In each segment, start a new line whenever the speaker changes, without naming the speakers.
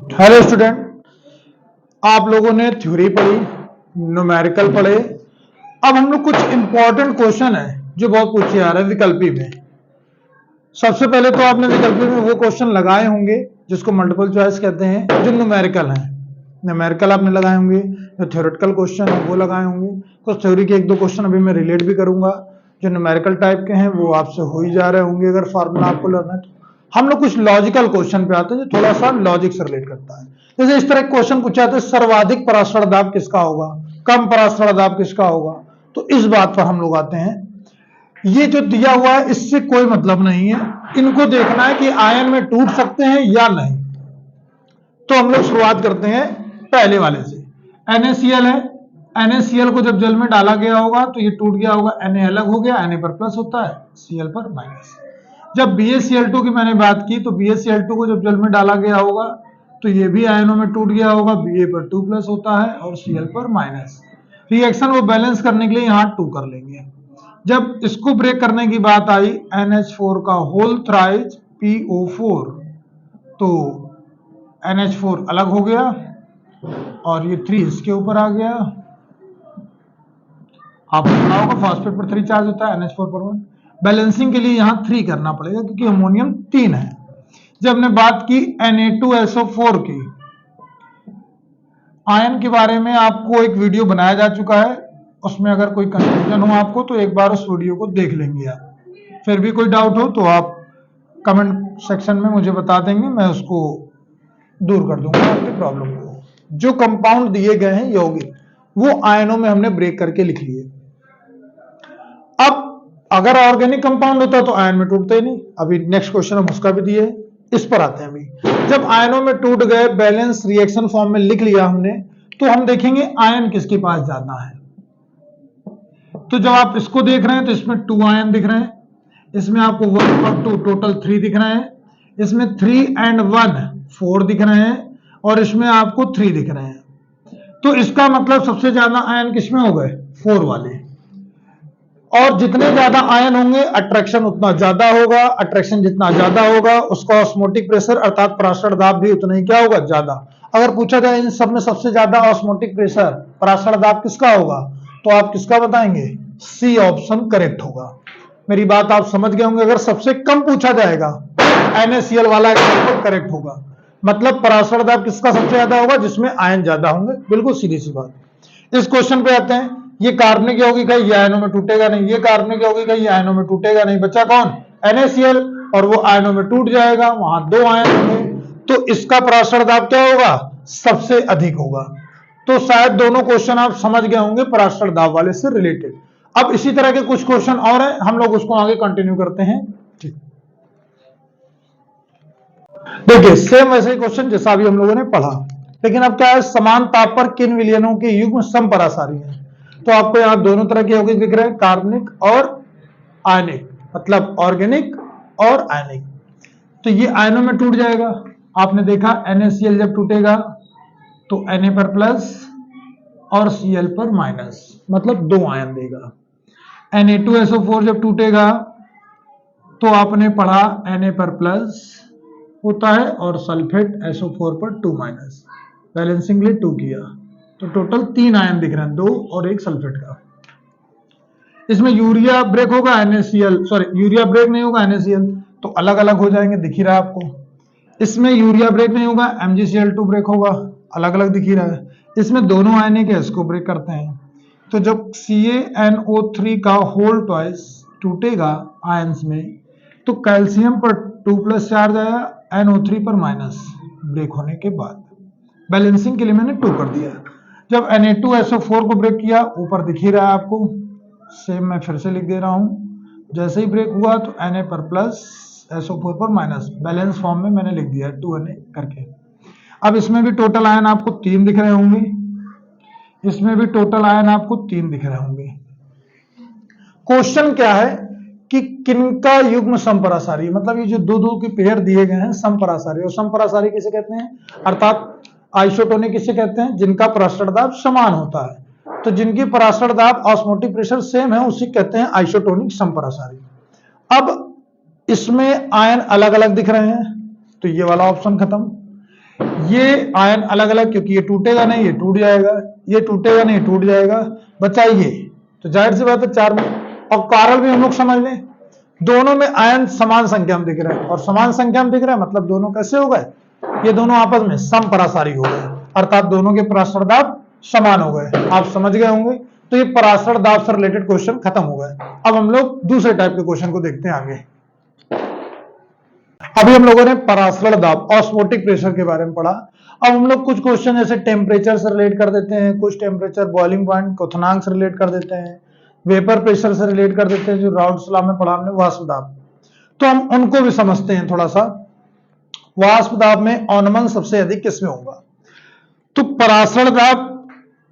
Hello student, आप लोगों ने थ्योरी पढ़ी, न्यूमेरिकल पढ़े। अब हम लोग कुछ इंपॉर्टेंट क्वेश्चन है जो बहुत पूछे जा रहे हैं विकल्पी में। सबसे पहले तो आपने विकल्पी में वो क्वेश्चन लगाए होंगे जिसको मल्टीपल चॉइस कहते हैं, जो न्यूमेरिकल हैं। न्यूमेरिकल आपने लगाए होंगे, जो थ्योरेटिकल क्वेश्चन है वो लगाए होंगे। कुछ थ्योरी के एक दो क्वेश्चन अभी मैं रिलेट भी करूंगा जो न्यूमेरिकल टाइप के हैं, वो आपसे हो ही जा रहे होंगे अगर फार्मूला आपको लर्न है तो। हम लोग कुछ लॉजिकल क्वेश्चन पे आते हैं जो थोड़ा सा लॉजिक से रिलेट करता है। जैसे इस तरह क्वेश्चन पूछा जाता है, सर्वाधिक पराशर दाब किसका होगा, कम पराशर दाब किसका होगा। तो इस बात पर हम लोग आते हैं, ये जो दिया हुआ है इससे कोई मतलब नहीं है, इनको देखना है कि आयन में टूट सकते हैं या नहीं। तो हम लोग शुरुआत करते हैं पहले वाले से। NaCl है, NaCl को जब जल में डाला गया होगा तो ये टूट गया होगा, Na अलग हो गया, Na पर प्लस होता है, Cl पर माइनस। जब BaCl2 की मैंने बात की तो BaCl2 को जब जल में डाला गया होगा तो ये भी आयनों में टूट गया होगा, Ba पर 2 प्लस होता है और Cl पर माइनस। रिएक्शन वो बैलेंस करने के लिए यहाँ 2 कर लेंगे। जब इसको ब्रेक करने की बात आई, NH4 का होल थ्राइज PO4, तो NH4 अलग हो गया और ये 3 इसके ऊपर आ गया। आपको पता होगा फॉस्फेट पर 3 चार्ज होता है, NH4 पर 1। बैलेंसिंग के लिए यहाँ 3 करना पड़ेगा क्योंकि अमोनियम 3 है। जब हमने बात की Na2SO4 की, आयन के बारे में आपको एक वीडियो बनाया जा चुका है, उसमें अगर कोई कंफ्यूजन हो आपको तो एक बार उस वीडियो को देख लेंगे आप। फिर भी कोई डाउट हो तो आप कमेंट सेक्शन में मुझे बता देंगे, मैं उसको दूर कर दूंगा आपकी प्रॉब्लम को। जो कंपाउंड दिए गए हैं यौगिक, वो आयनों में हमने ब्रेक करके लिख लिए। अब अगर ऑर्गेनिक कंपाउंड होता तो आयन में टूटते ही नहीं। अभी नेक्स्ट क्वेश्चन हम उसका भी दिए, इस पर आते हैं। अभी जब आयनों में टूट गए, बैलेंस रिएक्शन फॉर्म में लिख लिया हमने, तो हम देखेंगे आयन किसके पास जाना है। तो जब आप इसको देख रहे हैं तो इसमें 2 आयन दिख रहे हैं, इसमें आपको 1 और 2 टोटल 3 दिख रहे हैं, इसमें 3 and 1 4 दिख रहे हैं और इसमें आपको 3 दिख रहे हैं। तो इसका मतलब सबसे ज्यादा आयन किसमें हो गए, 4 वाले। और जितने ज्यादा आयन होंगे अट्रैक्शन उतना ज्यादा होगा, अट्रैक्शन जितना ज्यादा होगा उसका ऑस्मोटिक प्रेशर अर्थात पराशर दाब भी उतना ही क्या होगा, ज्यादा। अगर पूछा जाए इन सब में सबसे ज्यादा ऑस्मोटिक प्रेशर पराशर दाब किसका होगा, तो आप किसका बताएंगे, सी ऑप्शन करेक्ट होगा। मेरी बात आप समझ गए होंगे। अगर सबसे कम पूछा जाएगा NaCl वाला एग्जांपल करेक्ट होगा, मतलब पराशर दाब किसका सबसे ज्यादा होगा, जिसमें आयन ज्यादा होंगे। बिल्कुल सीधी सी बात। इस क्वेश्चन पे आते हैं, ये कार्बनिक यौगिक है, ये आयनों में टूटेगा नहीं, ये कार्बनिक यौगिक है, ये आयनों में टूटेगा नहीं, बचा कौन, NaCl, और वो आयनों में टूट जाएगा, वहां 2 आयन होंगे, तो इसका पराशर दाब क्या होगा, सबसे अधिक होगा। तो शायद दोनों क्वेश्चन आप समझ गए होंगे पराशर दाब वाले से रिलेटेड। अब इसी तरह के कुछ क्वेश्चन और हैं, हम लोग उसको आगे कंटिन्यू करते हैं। ठीक, देखिए सेम वैसे ही क्वेश्चन जैसा अभी हम लोगों ने पढ़ा, लेकिन अब क्या है, समान ताप पर किन विलयनों के युग्म समपरासारी हैं। तो आपको यहां दोनों तरह के यौगिक दिख रहे हैं, कार्बनिक और आयनिक, मतलब ऑर्गेनिक और आयनिक। तो ये आयनों में टूट जाएगा। आपने देखा NaCl जब टूटेगा तो Na पर प्लस और Cl पर माइनस, मतलब 2 आयन देगा। Na2SO4 जब टूटेगा तो आपने पढ़ा Na पर प्लस होता है और सल्फेट SO4 पर 2 माइनस, बैलेंसिंग के लिए 2 किया, तो टोटल 3 आयन दिख रहे हैं, 2 और 1 सल्फेट का। इसमें यूरिया ब्रेक होगा, NaCl, सॉरी यूरिया ब्रेक नहीं होगा, NaCl, तो अलग अलग हो जाएंगे, दिख ही रहा है आपको। इसमें यूरिया ब्रेक नहीं होगा, MgCl2 ब्रेक होगा, अलग अलग दिख ही रहा है। इसमें दोनों आयन के इसको ब्रेक करते हैं, तो जब CaNO3 का होल ट्वाइस टूटेगा आयंस में, तो कैल्शियम पर 2 प्लस चार्ज आया, NO3 पर माइनस, ब्रेक होने के बाद। बैलेंसिंग के लिए मैंने 2 कर दिया। जब Na2SO4 को ब्रेक किया, ऊपर दिख ही रहा है आपको, सेम मैं फिर से लिख दे रहा हूं, जैसे ही ब्रेक हुआ तो Na पर प्लस SO4 पर माइनस, बैलेंस फॉर्म में मैंने लिख दिया 2Na करके। अब इसमें भी टोटल आयन आपको 3 दिख रहे होंगे, इसमें भी टोटल आयन आपको 3 दिख रहे होंगे। क्वेश्चन क्या है कि किनका युग्म समपरासारी, मतलब ये जो दो की पेयर दिए गए हैं समपरासारी, और समपरासारी किसे कहते हैं, अर्थात आइसोटोनिक किसे कहते हैं, जिनका पराशर दाब समान होता है। तो जिनकी पराशर दाब ऑस्मोटिक प्रेशर सेम है उसी कहते हैं आइसोटोनिक समपरासारी। अब इसमें आयन अलग अलग दिख रहे हैं, तो ये वाला ऑप्शन खत्म। ये आयन अलग अलग, क्योंकि ये टूटेगा नहीं, ये टूट जाएगा, ये टूटेगा नहीं, टूट जाएगा, बचा ये। तो जाहिर सी बात है 4 में। और कारण भी हम लोग समझ लें, दोनों में आयन समान संख्या में दिख रहा है, और समान संख्या में दिख रहा है मतलब दोनों कैसे हो गए, ये दोनों आपस में समपरासारी हो गए, अर्थात दोनों के पराशर दाब समान हो गए। आप समझ गए होंगे। तो ये पराशर दाब से रिलेटेड क्वेश्चन खत्म हो गए। अब हम लोग दूसरे टाइप के क्वेश्चन को देखते हैं आगे। अभी हम लोगों ने पराशर दाब ऑस्मोटिक प्रेशर के बारे में पढ़ा। अब हम लोग कुछ क्वेश्चन जैसे टेम्परेचर से रिलेट कर देते हैं, कुछ टेम्परेचर बॉइलिंग पॉइंट क्वथनांक से रिलेट कर देते हैं, वेपर प्रेशर से रिलेट कर देते हैं, जो राउल्ट लॉ में पढ़ा हमने वाष्प दाब। तो हम उनको भी समझते हैं थोड़ा सा। वाष्प दाब में औनमन सबसे अधिक किसमें होगा? तो पराशर दाब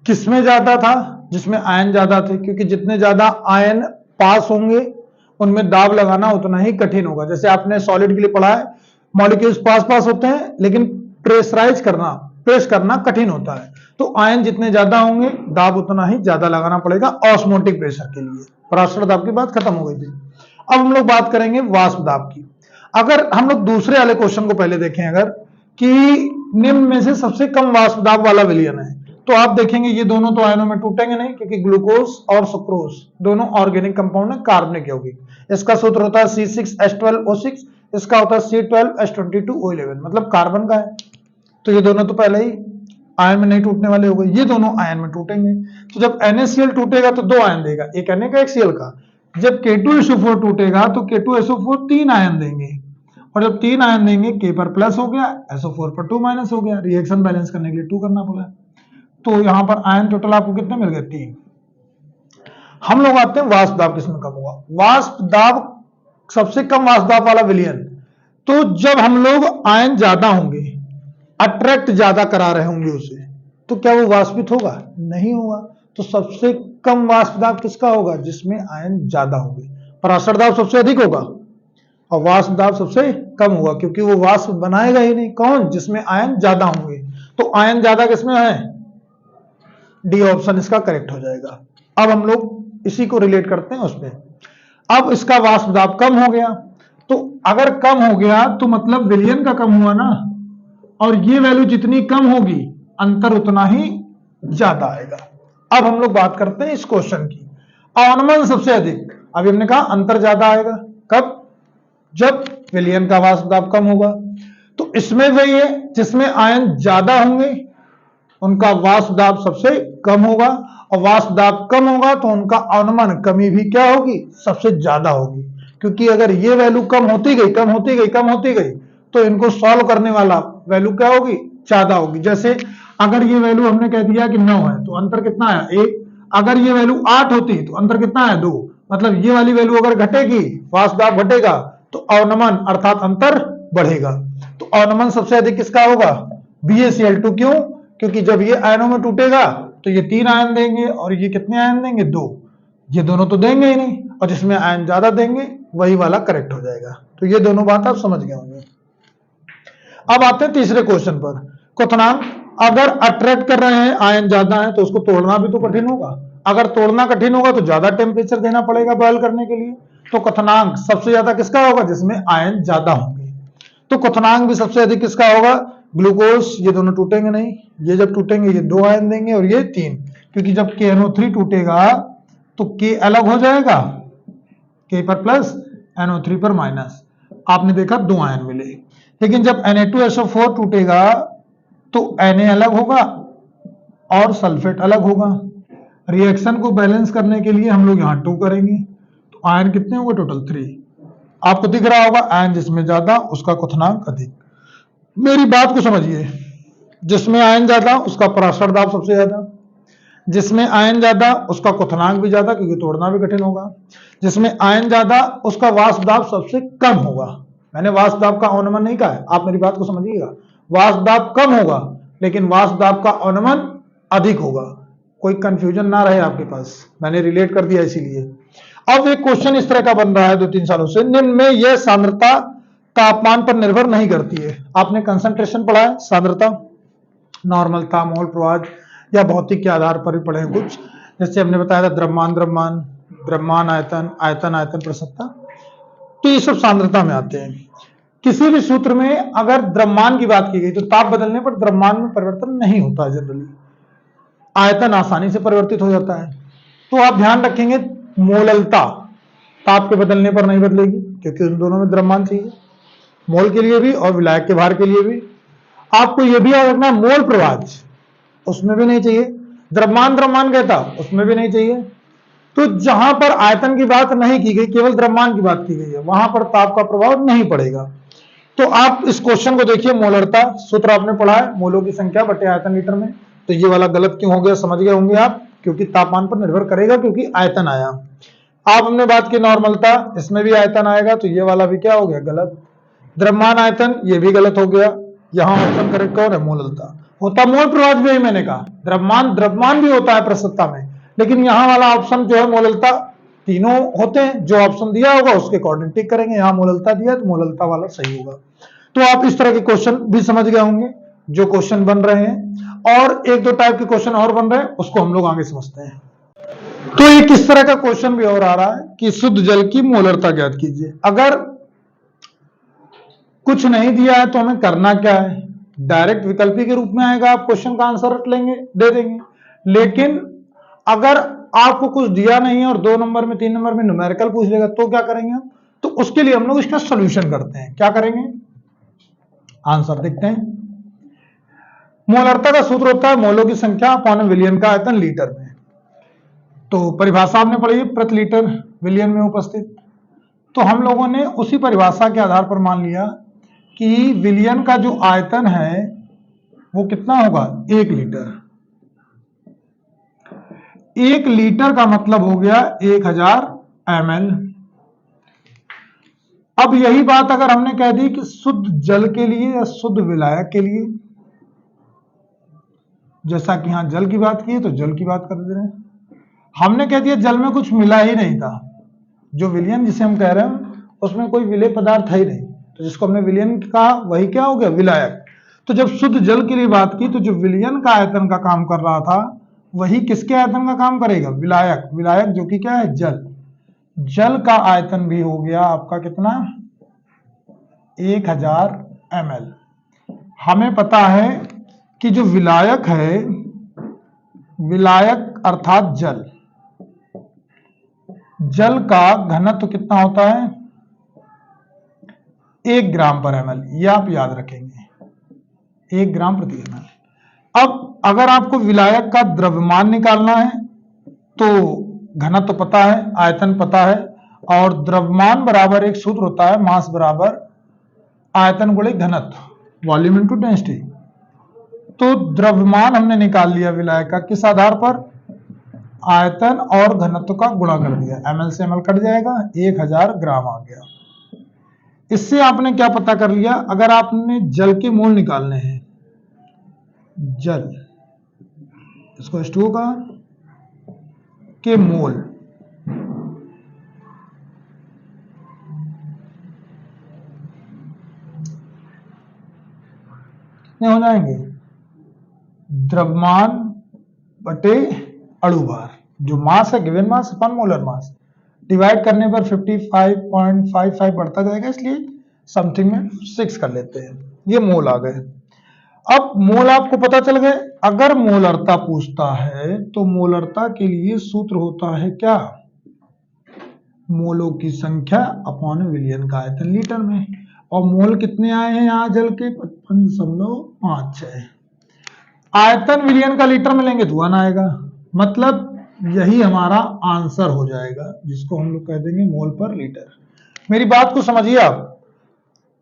किसमें ज्यादा था? जिसमें आयन ज्यादा थे, क्योंकि जितने ज्यादा आयन पास होंगे उनमें दाब लगाना उतना ही कठिन होगा। जैसे आपने सॉलिड के लिए पढ़ा है, मॉलिक्यूल्स पास पास होते हैं लेकिन प्रेस करना कठिन होता है। तो आयन जितने ज्यादा होंगे दाब उतना ही ज्यादा लगाना पड़ेगा ऑस्मोटिक प्रेशर के लिए। पराशर दाब की बात खत्म हो गई थी। अब हम लोग बात करेंगे वाष्प दाब की। अगर हम लोग दूसरे वाले क्वेश्चन को पहले देखें, अगर कि निम्न में से सबसे कम वाष्प दाब वाला विलयन है, तो आप देखेंगे ये दोनों तो आयनों में टूटेंगे नहीं, क्योंकि ग्लूकोज और सुक्रोज दोनों ऑर्गेनिक कंपाउंड है, कार्बनिक यौगिक। इसका सूत्र होता है C6H12O6, इसका होता है C12H22O11, मतलब कार्बन का है। तो ये दोनों तो पहले ही आयन में नहीं टूटने वाले हो गए, ये दोनों आयन में टूटेंगे। तो जब NaCl टूटेगा तो 2 आयन देगा, एक Na का एक Cl का। जब K2SO4 टूटेगा तो K2SO4 3 आयन देंगे, और जब 3 आयन देंगे K पर प्लस हो गया, SO4 पर 2 माइनस हो गया। रिएक्शन बैलेंस करने के लिए 2 करना पड़ा। तो यहां पर आयन टोटल आपको कितने मिल गए? 3। हम लोग आते हैं वाष्प दाब किसमें कम होगा। वाष्प दाब सबसे कम वाष्प दाब वाला विलयन, तो जब हम लोग आयन ज्यादा होंगे, अट्रैक्ट ज्यादा करा रहे होंगे उसे, तो क्या वो वाष्पित होगा? नहीं होगा। तो सबसे कम वाष्प दाब किसका होगा? जिसमें आयन ज्यादा होंगे। पराशर दाब सबसे अधिक होगा और वाष्प दाब सबसे कम होगा, क्योंकि वो वाष्प बनाएगा ही नहीं। कौन? जिसमें आयन ज्यादा होंगे। तो आयन ज्यादा किसमें है? डी ऑप्शन इसका करेक्ट हो जाएगा। अब हम लोग इसी को रिलेट करते हैं उसमें। अब इसका वाष्प दाब कम हो गया, तो अगर कम हो गया तो मतलब विलयन का कम हुआ ना, और ये वैल्यू जितनी कम होगी अंतर उतना ही ज्यादा आएगा। अब हम लोग बात करते हैं इस क्वेश्चन की। अवनमन सबसे अधिक, अभी हमने कहा अंतर ज्यादा आएगा कब? जब विलयन का वाष्प दाब कम होगा। तो इसमें वही है, जिसमें आयन ज्यादा होंगे उनका वाष्प दाब सबसे कम होगा, और वाष्प दाब कम होगा तो उनका अवनमन कमी भी क्या होगी? सबसे ज्यादा होगी। क्योंकि अगर ये वैल्यू कम होती गई तो इनको सॉल्व करने वाला वैल्यू क्या होगी? ज्यादा होगी। जैसे अगर ये वैल्यू हमने कह दिया कि 9 है तो अंतर कितना आया? 1। अगर ये वैल्यू 8 होती तो अंतर कितना आया? 2। मतलब ये वाली वैल्यू अगर घटेगी, वाष्प दाब घटेगा, तो अवनमन अर्थात अंतर बढ़ेगा। तो अवनमन सबसे अधिक किसका होगा? BaCl2। क्यों? क्योंकि जब ये आयनों में टूटेगा तो ये 3 आयन देंगे, और ये कितने आयन देंगे? 2। ये दोनों तो देंगे ही नहीं, और जिसमें आयन ज्यादा देंगे वही वाला करेक्ट हो जाएगा। तो ये दोनों बात आप समझ गए होंगे। अब आते हैं तीसरे क्वेश्चन पर। क्वथनांक, अगर अट्रैक्ट कर रहे हैं, आयन ज्यादा है, तो उसको तोड़ना भी तो कठिन होगा। अगर तोड़ना कठिन होगा तो ज्यादा टेम्परेचर देना पड़ेगा बॉयल करने के लिए। तो क्वथनांक सबसे ज्यादा किसका होगा? जिसमें आयन ज्यादा होंगे। तो क्वथनांक भी सबसे अधिक किसका होगा? ग्लूकोज। ये दोनों टूटेंगे नहीं, ये जब टूटेंगे ये 2 आयन देंगे और ये 3, क्योंकि जब KNO3 टूटेगा तो K अलग हो जाएगा, K पर प्लस NO3 पर माइनस। आपने देखा 2 आयन मिले। लेकिन जब Na2SO4 टूटेगा तो Na अलग होगा और सल्फेट अलग होगा। रिएक्शन को बैलेंस करने के लिए हम लोग यहां 2 करेंगे, तो आयन कितने होंगे? टोटल 3। आपको दिख रहा होगा आयन जिसमें ज्यादा उसका क्वथनांक अधिक। मेरी बात को समझिए, जिसमें आयन ज्यादा उसका पराशर दाब सबसे ज्यादा, जिसमें आयन ज्यादा उसका क्वथनांक भी ज्यादा, क्योंकि तोड़ना भी कठिन होगा। जिसमें आयन ज्यादा उसका वाष्प दाब सबसे कम होगा। मैंने वाष्प दाब का अवनमन नहीं कहा है, आप मेरी बात को समझिएगा। वाष्प दाब कम होगा लेकिन वाष्प दाब का अवनमन अधिक होगा। कोई कंफ्यूजन ना रहे आपके पास, मैंने रिलेट कर दिया इसीलिए। अब एक क्वेश्चन इस तरह का बन रहा है 2-3 सालों से, निम्न में यह सांद्रता तापमान पर निर्भर नहीं करती है। आपने कंसंट्रेशन पढ़ा है, सांद्रता, नॉर्मलता, मोल प्रवाह या भौतिक के आधार पर भी पढ़े कुछ। जैसे हमने बताया था द्रव्यमान आयतन, आयतन प्रसरता, तो ये सब सांद्रता में आते हैं। किसी भी सूत्र में अगर द्रव्यमान की बात की गई तो ताप बदलने पर द्रव्यमान में परिवर्तन नहीं होता है जनरली, आयतन आसानी से परिवर्तित हो जाता है। तो आप ध्यान रखेंगे मोललता ताप के बदलने पर नहीं बदलेगी क्योंकि उन दोनों में द्रव्यमान चाहिए, मोल के लिए भी और विलायक के भार के लिए भी। आपको यह भी याद रखना है मोल प्रवाह उसमें भी नहीं चाहिए, द्रव्यमान द्रव्यमान कहता उसमें भी नहीं चाहिए। तो जहां पर आयतन की बात नहीं की गई, केवल द्रव्यमान की बात की गई है, वहां पर ताप का प्रभाव नहीं पड़ेगा। तो आप इस क्वेश्चन को देखिए, मोलरता सूत्र आपने पढ़ा है मोलों की संख्या बटे आयतन लीटर में, तो ये वाला गलत क्यों हो गया समझ गए होंगे आप, क्योंकि तापमान पर निर्भर करेगा क्योंकि आयतन आया। आप हमने बात की नॉर्मलता, इसमें भी आयतन आएगा तो ये वाला भी क्या हो गया गलत। द्रव्यमान आयतन ये भी गलत हो गया, यहां ऑप्शन करेक्ट कौन है मोललता। होता मोल प्रवाह भी मैंने कहा, द्रव्यमान द्रव्यमान भी होता है प्रस्तुतता में, लेकिन यहां वाला ऑप्शन जो है मोललता, तीनों होते हैं, जो ऑप्शन दिया होगा उसके अकॉर्डिंग टिक करेंगे। यहां मोललता दिया तो मोललता वाला सही होगा। तो आप इस तरह के क्वेश्चन भी समझ गए होंगे जो क्वेश्चन बन रहे हैं, और एक दो टाइप के क्वेश्चन और बन रहे हैं उसको हम लोग आगे समझते हैं। तो ये किस तरह का क्वेश्चन भी और आ रहा है कि शुद्ध जल की मोलरता ज्ञात कीजिए। अगर कुछ नहीं दिया है तो हमें करना क्या है, डायरेक्ट विकल्पी के रूप में आएगा, आप क्वेश्चन का आंसर रट लेंगे दे देंगे। लेकिन अगर आपको कुछ दिया नहीं है और 2 नंबर में 3 नंबर में न्यूमेरिकल पूछ लेगा तो क्या करेंगे हम, तो उसके लिए हम लोग इसका सोल्यूशन करते हैं। क्या करेंगे, आंसर देखते हैं। मोलरता का सूत्र होता है मोलों की संख्या अपॉन विलियन का आयतन लीटर में। तो परिभाषा आपने पढ़ी प्रति लीटर विलियन में उपस्थित, तो हम लोगों ने उसी परिभाषा के आधार पर मान लिया कि विलियन का जो आयतन है वो कितना होगा 1 लीटर। 1 लीटर का मतलब हो गया 1000 ml। अब यही बात अगर हमने कह दी कि शुद्ध जल के लिए या शुद्ध विलायक के लिए, जैसा कि यहां जल की बात की है तो जल की बात कर दे रहे हैं, हमने कह दिया जल में कुछ मिला ही नहीं था, जो विलियन जिसे हम कह रहे हैं उसमें कोई विलेय पदार्थ है ही नहीं, तो जिसको हमने विलियन कहा वही क्या हो गया विलायक। तो जब शुद्ध जल के लिए बात की तो जो विलियन का आयतन का काम कर रहा था वही किसके आयतन का काम करेगा, विलायक। विलायक जो कि क्या है जल, जल का आयतन भी हो गया आपका कितना 1000 ml। हमें पता है कि जो विलायक है, विलायक अर्थात जल, जल का घनत्व कितना होता है 1 ग्राम पर ml, ये आप याद रखेंगे 1 ग्राम प्रति ml। अब अगर आपको विलायक का द्रव्यमान निकालना है तो घनत्व पता है, आयतन पता है, और द्रव्यमान बराबर एक सूत्र होता है मास बराबर आयतन गुणे घनत्व, वॉल्यूम इनटू डेंसिटी। तो द्रव्यमान हमने निकाल लिया विलायक का, किस आधार पर, आयतन और घनत्व का गुणा कर दिया, ml से ml कट जाएगा 1000 ग्राम आ गया। इससे आपने क्या पता कर लिया, अगर आपने जल के मोल निकालने हैं, जल इसको H2O का के मोल, कितने हो जाएंगे, द्रव्यमान बटे अणु भार, जो मास है गिवन मास अपन मोलर मास, डिवाइड करने पर 55.55 बढ़ता जाएगा, इसलिए समथिंग में 6 कर लेते हैं, ये मोल आ गए। अब मोल आपको पता चल गए। अगर मोलरता पूछता है तो मोलरता के लिए सूत्र होता है क्या, मोलों की संख्या अपॉन विलियन का आयतन लीटर में, और मोल कितने आए हैं यहां जल के 55.56। आयतन विलियन का लीटर में लेंगे तो 1 आएगा, मतलब यही हमारा आंसर हो जाएगा, जिसको हम लोग कह देंगे मोल पर लीटर। मेरी बात को समझिए आप,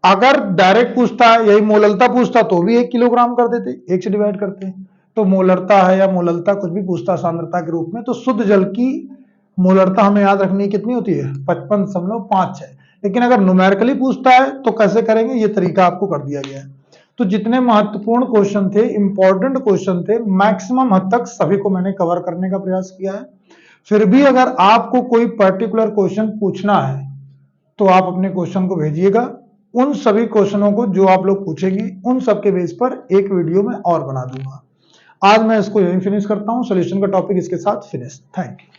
अगर डायरेक्ट पूछता है यही मोललता पूछता तो भी 1 किलोग्राम कर देते, 1 से डिवाइड करते। तो मोलरता है या मोललता कुछ भी पूछता सांद्रता के रूप में, तो शुद्ध जल की मोलरता हमें याद रखनी कितनी होती है 55.56। लेकिन अगर न्यूमेरिकली पूछता है तो कैसे करेंगे, ये तरीका आपको कर दिया गया है। तो जितने महत्वपूर्ण क्वेश्चन थे, इंपॉर्टेंट क्वेश्चन थे, मैक्सिमम हद तक सभी को मैंने कवर करने का प्रयास किया है। फिर भी अगर आपको कोई पर्टिकुलर क्वेश्चन पूछना है तो आप अपने क्वेश्चन को भेजिएगा, उन सभी क्वेश्चनों को जो आप लोग पूछेंगे उन सब के बेस पर एक वीडियो में और बना दूंगा। आज मैं इसको यहीं फिनिश करता हूं, सॉल्यूशन का टॉपिक इसके साथ फिनिश। Thank you.